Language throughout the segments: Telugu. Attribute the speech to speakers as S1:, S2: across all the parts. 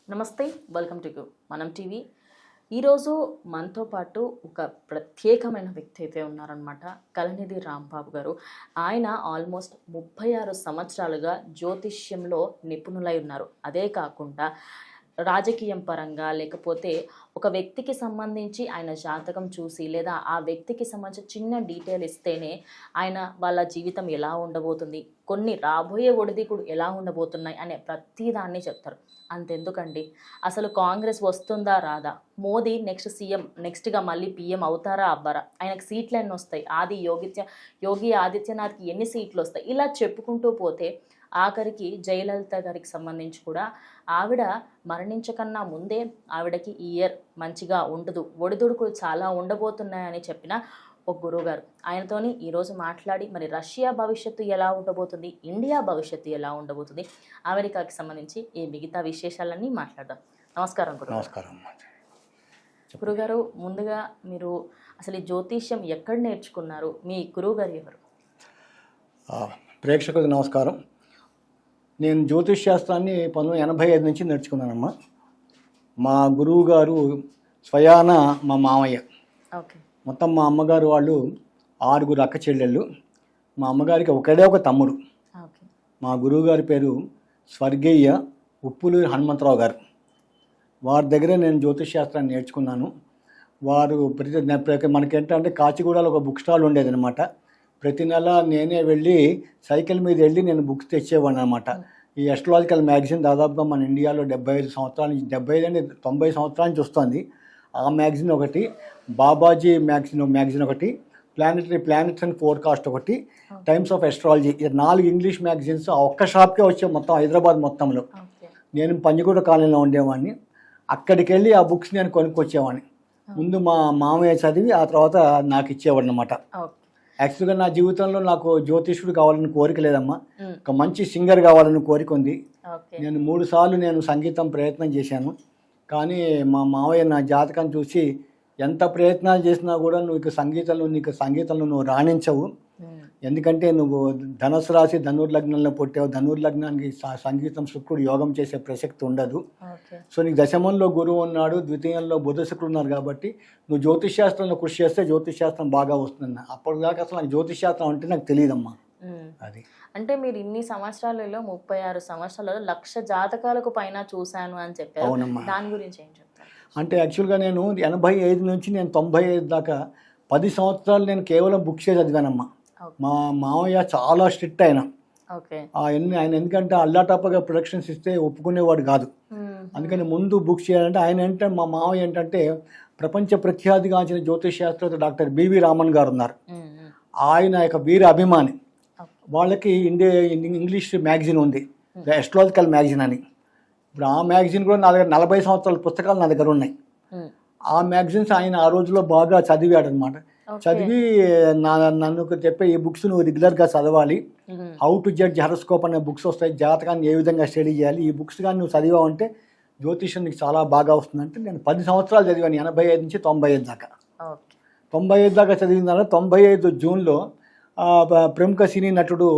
S1: నమస్తే, వెల్కమ్ టు మనం టీవీ. ఈరోజు మనతో పాటు ఒక ప్రత్యేకమైన వ్యక్తి అయితే ఉన్నారనమాట. కలనిధి రాంబాబు గారు. ఆయన ఆల్మోస్ట్ 36 సంవత్సరాలుగా జ్యోతిష్యంలో నిపుణులై ఉన్నారు. అదే కాకుండా రాజకీయం పరంగా లేకపోతే ఒక వ్యక్తికి సంబంధించి ఆయన జాతకం చూసి లేదా ఆ వ్యక్తికి సంబంధించి చిన్న డీటెయిల్ ఇస్తేనే ఆయన వాళ్ళ జీవితం ఎలా ఉండబోతుంది, కొన్ని రాబోయే ఒడిదుడుకులు ఎలా ఉండబోతున్నాయి అనే ప్రతిదాన్ని చెప్తారు. అంతెందుకండి, అసలు కాంగ్రెస్ వస్తుందా రాదా, మోదీ నెక్స్ట్ సీఎం నెక్స్ట్గా మళ్ళీ పీఎం అవుతారా అవ్వరా, ఆయనకు సీట్లు ఎన్ని వస్తాయి, యోగి ఆదిత్యనాథ్కి ఎన్ని సీట్లు వస్తాయి, ఇలా చెప్పుకుంటూ పోతే ఆఖరికి జయలలిత గారికి సంబంధించి కూడా ఆవిడ మరణించకన్నా ముందే ఆవిడకి ఈ ఇయర్ మంచిగా ఉండదు, ఒడిదుడుకులు చాలా ఉండబోతున్నాయని చెప్పిన ఒక గురువుగారు. ఆయనతోని ఈరోజు మాట్లాడి మరి రష్యా భవిష్యత్తు ఎలా ఉండబోతుంది, ఇండియా భవిష్యత్తు ఎలా ఉండబోతుంది, అమెరికాకి సంబంధించి ఈ మిగతా విశేషాలన్నీ మాట్లాడదాం. నమస్కారం గురు.
S2: నమస్కారం
S1: గురుగారు. ముందుగా మీరు అసలు ఈ జ్యోతిష్యం ఎక్కడ నేర్చుకున్నారు, మీ గురువుగారు ఎవరు?
S2: ప్రేక్షకులకు నమస్కారం. నేను జ్యోతిష్ శాస్త్రాన్ని 1985 నుంచి నేర్చుకున్నానమ్మా. మా గురువు గారు స్వయాన మా మామయ్య.
S1: ఓకే.
S2: మొత్తం మా అమ్మగారు వాళ్ళు 6 అక్క చెల్లెళ్ళు. మా అమ్మగారికి ఒకడే ఒక తమ్ముడు.
S1: ఓకే.
S2: మా గురువు గారి పేరు స్వర్గీయ ఉప్పులూరి హనుమంతరావు గారు. వారి దగ్గరే నేను జ్యోతిష్ శాస్త్రాన్ని నేర్చుకున్నాను. వారు మనకేంటంటే కాచిగూడలో ఒక బుక్ స్టాల్ ఉండేదన్నమాట. ప్రతి నెల నేనే వెళ్ళి సైకిల్ మీద వెళ్ళి నేను బుక్స్ తెచ్చేవాడిని అనమాట. ఈ ఎస్ట్రాలజికల్ మ్యాగజైన్ దాదాపుగా మన ఇండియాలో 75 సంవత్సరాల నుంచి 90 సంవత్సరాల నుంచి వస్తుంది. ఆ మ్యాగజైన్ ఒకటి, బాబాజీ మ్యాగజైన్ ఒకటి, ప్లానెట్స్ అండ్ ఫోర్కాస్ట్ ఒకటి, times of astrology, 4 English magazines ఆ ఒక్క షాప్కే వచ్చే మొత్తం హైదరాబాద్ మొత్తంలో. నేను పంజగుట్ట కాలనీలో ఉండేవాడిని. అక్కడికి వెళ్ళి ఆ బుక్స్ నేను కొనుక్కొచ్చేవాడిని. ముందు మా మామయ్య చదివి ఆ తర్వాత నాకు ఇచ్చేవాడు అనమాట. యాక్చువల్గా నా జీవితంలో నాకు జ్యోతిష్యుడు కావాలని కోరిక లేదమ్మా. ఒక మంచి సింగర్ కావాలని కోరిక ఉంది. నేను 3 సార్లు నేను సంగీతం ప్రయత్నం చేశాను. కానీ మా మావయ్య నా జాతకం చూసి ఎంత ప్రయత్నాలు చేసినా కూడా నీకు సంగీతంలో నువ్వు రాణించవు, ఎందుకంటే నువ్వు ధనుసు రాశి ధనుర్లగ్నంలో పుట్టావు, ధనుర్లగ్నానికి సంగీతం శుక్రుడు యోగం చేసే ప్రసక్తి ఉండదు. సో నీకు దశమంలో గురువు ఉన్నాడు, ద్వితీయంలో బుధ శుక్రుడు ఉన్నారు, కాబట్టి నువ్వు జ్యోతిష్ శాస్త్రంలో కృషి చేస్తే జ్యోతిష్ శాస్త్రం బాగా వస్తుందన్న. అప్పటిదాకా అసలు నాకు జ్యోతిష్ శాస్త్రం అంటే నాకు తెలియదమ్మా. అది
S1: అంటే మీరు ఇన్ని సంవత్సరాలలో 36 సంవత్సరాలలో 1,00,000 జాతకాలకు పైన చూశాను అని చెప్పారు. దాని గురించి ఏం చెప్తారు?
S2: అంటే యాక్చువల్గా నేను 85 నుంచి నేను 95 దాకా 10 సంవత్సరాలు నేను కేవలం బుక్సే చదివానమ్మా. మా మామయ్య చాలా స్ట్రిక్ట్ ఆయన. ఆయన ఎందుకంటే అల్లాటప్పగా ప్రొడక్షన్స్ ఇస్తే ఒప్పుకునేవాడు కాదు. అందుకని ముందు బుక్స్ చేయాలంటే ఆయన మా మామయ్య ఏంటంటే ప్రపంచ ప్రఖ్యాతిగాంచిన జ్యోతిష్ శాస్త్రవేత్త డాక్టర్ బివి రామన్ గారు ఉన్నారు. ఆయన యొక్క వీర అభిమాని. వాళ్ళకి ఇంగ్లీష్ మ్యాగజైన్ ఉంది, ఎస్ట్రాలజికల్ మ్యాగజైన్ అని. ఇప్పుడు ఆ మ్యాగజైన్ కూడా నా దగ్గర 40 సంవత్సరాల పుస్తకాలు నా దగ్గర ఉన్నాయి. ఆ మ్యాగజైన్స్ ఆయన ఆ రోజుల్లో బాగా చదివాడు అనమాట. చదివి నన్ను చెప్పే ఈ బుక్స్ నువ్వు రెగ్యులర్గా చదవాలి, హౌ టు జడ్జ్ హరోస్కోప్ అనే బుక్స్ వస్తాయి, జాతకాన్ని ఏ విధంగా స్టడీ చేయాలి, ఈ బుక్స్ కానీ నువ్వు చదివావంటే జ్యోతిష్యం నీకు చాలా బాగా వస్తుందంటే నేను 10 సంవత్సరాలు చదివాను, 85 నుంచి 95 దాకా. 95 దాకా చదివిన తర్వాత 95 జూన్లో ప్రముఖ సినీ నటుడు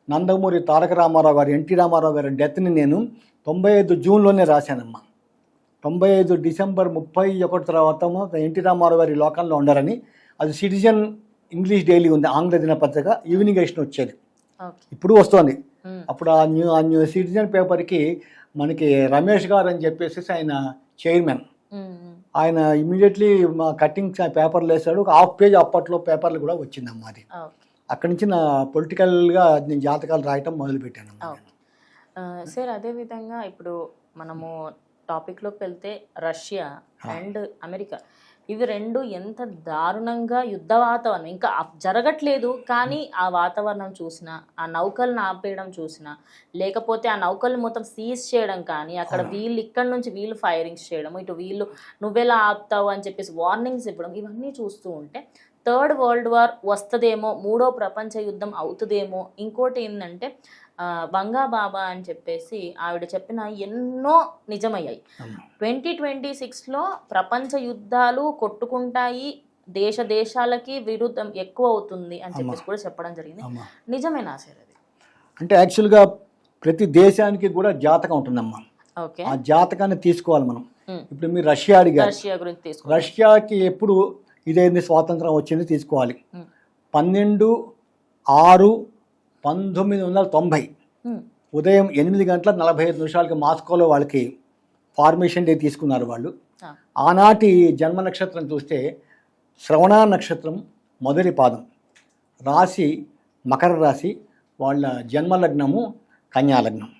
S2: నందమూరి తారక రామారావు గారు, ఎన్టీ రామారావు గారి డెత్ని నేను 95 జూన్లోనే రాశానమ్మా. 95 డిసెంబర్ 31 తర్వాత ఎన్టీ రామారావు గారి లోకంలో ఉండరని, అది సిటిజన్ ఇంగ్లీష్ డైలీ ఉంది, ఆంగ్ల దినపత్రిక, ఈవినింగ్ ఎడిషన్ వచ్చేది, ఇప్పుడు వస్తుంది. అప్పుడు ఆ సిటిజన్ పేపర్కి మనకి రమేష్ గారు అని చెప్పేసి ఆయన చైర్మన్. ఆయన ఇమీడియట్లీ మా కట్టింగ్స్ పేపర్లు వేసాడు. ఒక ½ పేజ్ అప్పట్లో పేపర్లు కూడా వచ్చిందమ్మా. అది అక్కడి నుంచి నా పొలిటికల్గా నేను జాతకాలు రాయటం మొదలుపెట్టాను.
S1: సార్, అదేవిధంగా ఇప్పుడు మనము టాపిక్లోకి వెళ్తే రష్యా అండ్ అమెరికా, ఇవి రెండు ఎంత దారుణంగా యుద్ధ వాతావరణం, ఇంకా జరగట్లేదు కానీ ఆ వాతావరణం చూసినా, ఆ నౌకలను ఆపేయడం చూసినా, లేకపోతే ఆ నౌకలను మొత్తం సీజ్ చేయడం కానీ, అక్కడ ఇక్కడ నుంచి వీళ్ళు ఫైరింగ్స్ చేయడం, ఇటు వీళ్ళు నువ్వెలా ఆపుతావు అని చెప్పేసి వార్నింగ్స్ ఇవ్వడం, ఇవన్నీ చూస్తూ ఉంటే 3rd వరల్డ్ వార్ వస్తుందేమో, 3వ ప్రపంచ యుద్ధం అవుతుందేమో. ఇంకోటి ఏంటంటే బంగా బాబా అని చెప్పేసి ఆవిడ చెప్పిన ఎన్నో నిజమయ్యాయి. 2026లో ప్రపంచ యుద్ధాలు కొట్టుకుంటాయి, దేశాలకి విరుద్ధం ఎక్కువ అవుతుంది అని చెప్పేసి కూడా చెప్పడం జరిగింది. నిజమేనా సార్ అది?
S2: అంటే యాక్చువల్గా ప్రతి దేశానికి కూడా జాతకం ఉంటుందమ్మా.
S1: ఓకే.
S2: ఆ జాతకాన్ని తీసుకోవాలి మనం.
S1: ఉమ్.
S2: ఇప్పుడు మీరు రష్యా అడిగారు.
S1: రష్యా గురించి తీసుకో.
S2: రష్యాకి ఎప్పుడు ఇదేంది స్వాతంత్రం వచ్చింది తీసుకోవాలి.
S1: ఉమ్.
S2: 12/6/1990
S1: ఉమ్.
S2: ఉదయం 8:45 మాస్కోలో వాళ్ళకి ఫార్మేషన్ డే తీసుకున్నారు వాళ్ళు.
S1: ఆ.
S2: ఆనాటి జన్మ నక్షత్రం చూస్తే శ్రవణ నక్షత్రం మొదటి పాదం, రాశి మకర రాశి, వాళ్ళ జన్మలగ్నము కన్యాలగ్నం.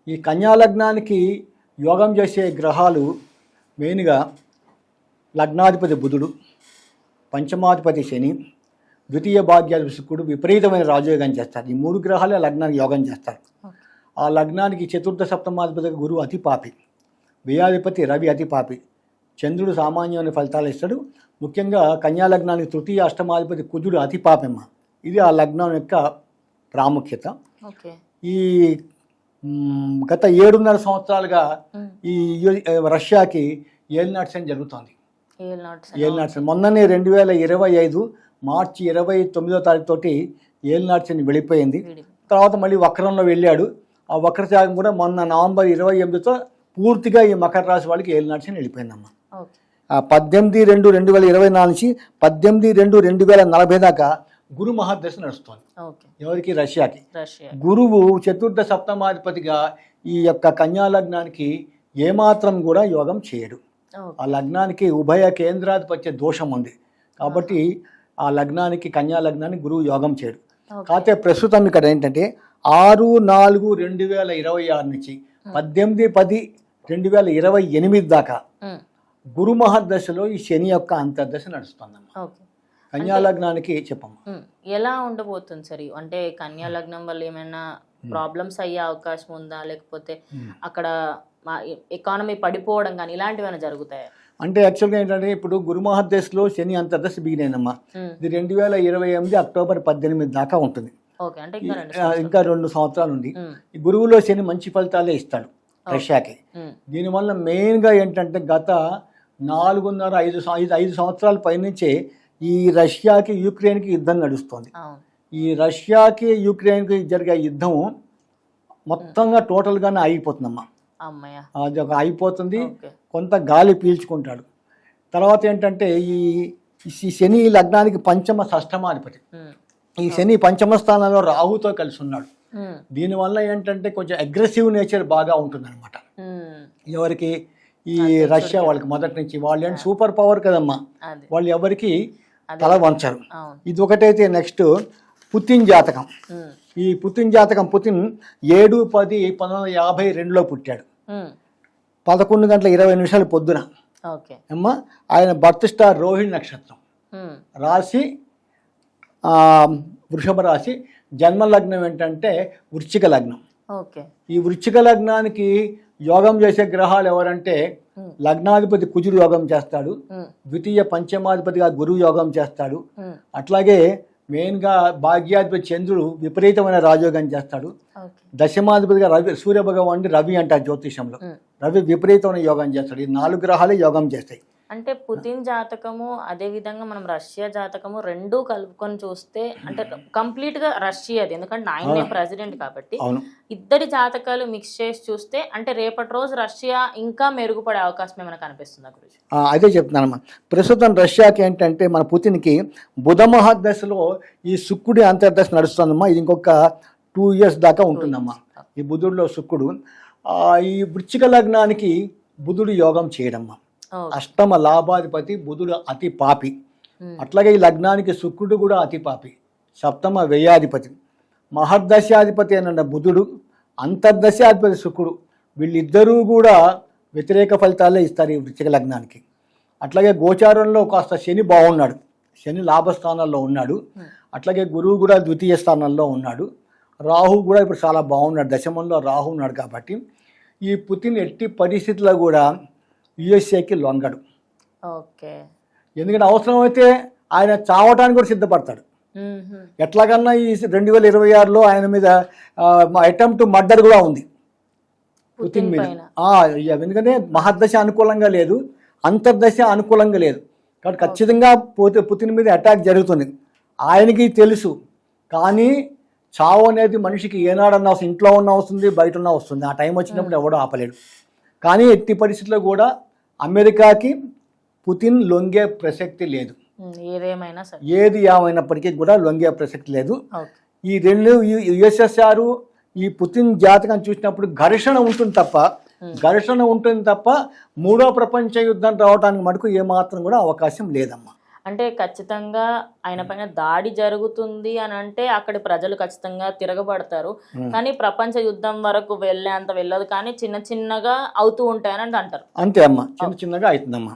S2: ఈ కన్యాలగ్నానికి యోగం చేసే గ్రహాలు మెయిన్గా లగ్నాధిపతి బుధుడు, పంచమాధిపతి శని, ద్వితీయ భాగ్యాధిపతి శుక్రుడు విపరీతమైన రాజయోగం చేస్తారు. ఈ 3 గ్రహాలే లగ్నానికి యోగం చేస్తారు. ఆ లగ్నానికి చతుర్థ సప్తమాధిపతి గురువు అతిపాపి, వ్యయాధిపతి రవి అతిపాపి, చంద్రుడు సామాన్యమైన ఫలితాలు ఇస్తాడు. ముఖ్యంగా కన్యాలగ్నానికి తృతీయ అష్టమాధిపతి కుజుడు అతిపాపెమ్మ. ఇది ఆ లగ్నం యొక్క ప్రాముఖ్యత.
S1: ఓకే.
S2: ఈ గత 7.5 సంవత్సరాలుగా ఈ రష్యాకి ఏలినాటి శని జరుగుతోంది. ఏలినాటి శని మొన్ననే 2025 మార్చి 29వ తారీఖు తోటి ఏలినాటి శని వెళ్ళిపోయింది. తర్వాత మళ్ళీ వక్రంలో వెళ్ళాడు. ఆ వక్రత్యాగం కూడా మొన్న నవంబర్ 28తో పూర్తిగా ఈ మకర రాశి వాళ్ళకి ఏలినాటి శని వెళ్ళిపోయిందమ్మా. 18/2/2024 నుంచి 18/2/2040 దాకా గురు మహాదశ నడుస్తుంది. ఎవరికి? రష్యాకి. గురువు చతుర్థ సప్తమాధిపతిగా ఈ యొక్క కన్యాలగ్నానికి ఏమాత్రం కూడా యోగం చేయడు. ఆ లగ్నానికి ఉభయ కేంద్రాధిపత్య దోషం ఉంది కాబట్టి ఆ లగ్నానికి కన్యాలగ్నానికి గురువు యోగం చేయడు. కాకపోతే ప్రస్తుతం ఇక్కడ ఏంటంటే 6/4/2026 నుంచి 18/10/2028 దాకా గురు మహర్దశలో ఈ శని యొక్క అంతర్దశ నడుస్తుందమ్మా. కన్యాలగ్నానికి చెప్పమ్మా
S1: ఎలా ఉండబోతుంది సరే? అంటే కన్యాలగ్నం వల్ల ఏమైనా ప్రాబ్లమ్స్ అయ్యే అవకాశం ఉందా, లేకపోతే అక్కడ ఎకానమీ పడిపోవడం కానీ ఇలాంటివైనా జరుగుతాయా?
S2: అంటే యాక్చువల్గా ఏంటంటే ఇప్పుడు గురు మహర్దశలో శని అంతర్దశ బిగినమ్మా. ఇది 2028 అక్టోబర్ 18 దాకా ఉంటుంది. ఇంకా 2 సంవత్సరాలు ఉంది. ఈ గురువులో శని మంచి ఫలితాలే ఇస్తాడు రష్యాకి. దీనివల్ల మెయిన్గా ఏంటంటే గత 4.5 సంవత్సరాల పైనుంచే ఈ రష్యాకి యుక్రెయిన్కి యుద్ధం నడుస్తుంది. ఈ రష్యాకి యుక్రెయిన్కి జరిగే యుద్ధం మొత్తంగా టోటల్గానే ఆగిపోతుందమ్మా. అది ఒక అయిపోతుంది. కొంత గాలి పీల్చుకుంటాడు. తర్వాత ఏంటంటే ఈ శని లగ్నానికి పంచమ షష్టమాధిపతి. ఈ శని పంచమ స్థానంలో రాహుతో కలిసి ఉన్నాడు. దీనివల్ల ఏంటంటే కొంచెం అగ్రెసివ్ నేచర్ బాగా ఉంటుందన్నమాట. ఎవరికి? ఈ రష్యా వాళ్ళకి మొదటి నుంచి. వాళ్ళు ఏంటి సూపర్ పవర్ కదమ్మా, వాళ్ళు ఎవరికి తల వంచరు. ఇది ఒకటైతే నెక్స్ట్ పుతిన్ జాతకం. ఈ పుతిన్ జాతకం, పుతిన్ 7/10/1952లో పుట్టాడు. 11:20 పొద్దున అమ్మా. ఆయన బర్త్ స్టార్ రోహిణి నక్షత్రం, రాశి వృషభ రాశి, జన్మ లగ్నం ఏంటంటే వృశ్చిక లగ్నం. ఈ వృశ్చిక లగ్నానికి యోగం చేసే గ్రహాలు ఎవరంటే లగ్నాధిపతి కుజుడు యోగం చేస్తాడు, ద్వితీయ పంచమాధిపతిగా గురువు యోగం చేస్తాడు, అట్లాగే మెయిన్గా భాగ్యాధిపతి చంద్రుడు విపరీతమైన రాజయోగం చేస్తాడు, దశమాధిపతిగా రవి, సూర్య భగవానుడి రవి అంటారు జ్యోతిషంలో. రవి విపరీతమైన యోగం చేస్తాడు. ఈ 4 గ్రహాలే యోగం చేస్తాయి.
S1: అంటే పుతిన్ జాతకము అదే విధంగా మనం రష్యా జాతకము రెండూ కలుపుకొని చూస్తే అంటే కంప్లీట్ గా రష్యాది, ఎందుకంటే ఆయనే ప్రెసిడెంట్ కాబట్టి ఇద్దరి జాతకాలు మిక్స్ చేసి చూస్తే అంటే రేపటి రోజు రష్యా ఇంకా మెరుగుపడే అవకాశం ఏమైనా కనిపిస్తుందా గురించి?
S2: అదే చెప్తున్నానమ్మా. ప్రస్తుతం రష్యాకి ఏంటంటే మన పుతిన్కి బుధ మహాదశలో ఈ శుక్రుడి అంతర్దశ నడుస్తుందమ్మా. ఇది ఇంకొక 2 years దాకా ఉంటుందమ్మా. ఈ బుధుడిలో శుక్రుడు. ఈ వృశ్చిక లగ్నానికి బుధుడు యోగం చేయడమ్మా. అష్టమ లాభాధిపతి బుధుడు అతి పాపి. అట్లాగే ఈ లగ్నానికి శుక్రుడు కూడా అతి పాపి, సప్తమ వ్యయాధిపతి. మహర్దశాధిపతి అన్న బుధుడు, అంతర్దశాధిపతి శుక్రుడు, వీళ్ళిద్దరూ కూడా వ్యతిరేక ఫలితాలే ఇస్తారు ఈ వృశ్చిక లగ్నానికి. అట్లాగే గోచారంలో కాస్త శని బాగున్నాడు, శని లాభస్థానాల్లో ఉన్నాడు. అట్లాగే గురువు కూడా ద్వితీయ స్థానంలో ఉన్నాడు. రాహు కూడా ఇప్పుడు చాలా బాగున్నాడు, దశమంలో రాహు ఉన్నాడు. కాబట్టి ఈ పుతిన్ ఎట్టి పరిస్థితుల్లో కూడా యుఎస్ఏకి లొంగడు. ఎందుకంటే అవసరమైతే ఆయన చావటానికి కూడా సిద్ధపడతాడు. ఎట్లాగన్నా ఈ 2026లో ఆయన మీద అటెంప్ట్ మర్డర్ కూడా ఉంది పుతిన్ మీద. ఎందుకంటే మహర్దశ అనుకూలంగా లేదు, అంతర్దశ అనుకూలంగా లేదు. కాబట్టి ఖచ్చితంగా పుతిన్ మీద అటాక్ జరుగుతుంది. ఆయనకి తెలుసు. కానీ చావు అనేది మనిషికి ఏనాడన్నా వస్తుంది, ఇంట్లో ఉన్న వస్తుంది, బయట ఉన్న వస్తుంది. ఆ టైం వచ్చినప్పుడు ఎవడో ఆపలేడు. కానీ ఎట్టి పరిస్థితుల్లో కూడా అమెరికాకి పుతిన్ లొంగే ప్రసక్తి లేదు.
S1: ఏదేమైనా సరే,
S2: ఏది ఏమైనప్పటికీ కూడా లొంగే ప్రసక్తి లేదు.
S1: ఓకే.
S2: ఈ రెండు యుఎస్ఎస్ఆర్ ఈ పుతిన్ జాతకం చూసినప్పుడు ఘర్షణ ఉంటుంది తప్ప మూడో ప్రపంచ యుద్ధం రావడానికి మటుకు ఏమాత్రం కూడా అవకాశం లేదమ్మా.
S1: అంటే ఖచ్చితంగా ఆయన పైన దాడి జరుగుతుంది అని అంటే అక్కడి ప్రజలు ఖచ్చితంగా తిరగబడతారు, కానీ ప్రపంచ యుద్ధం వరకు వెళ్ళేంత వెళ్ళదు, కానీ చిన్న చిన్నగా అవుతూ ఉంటాయని అంటారు.
S2: అంతే అమ్మా, చిన్న చిన్నగా అవుతుందమ్మా.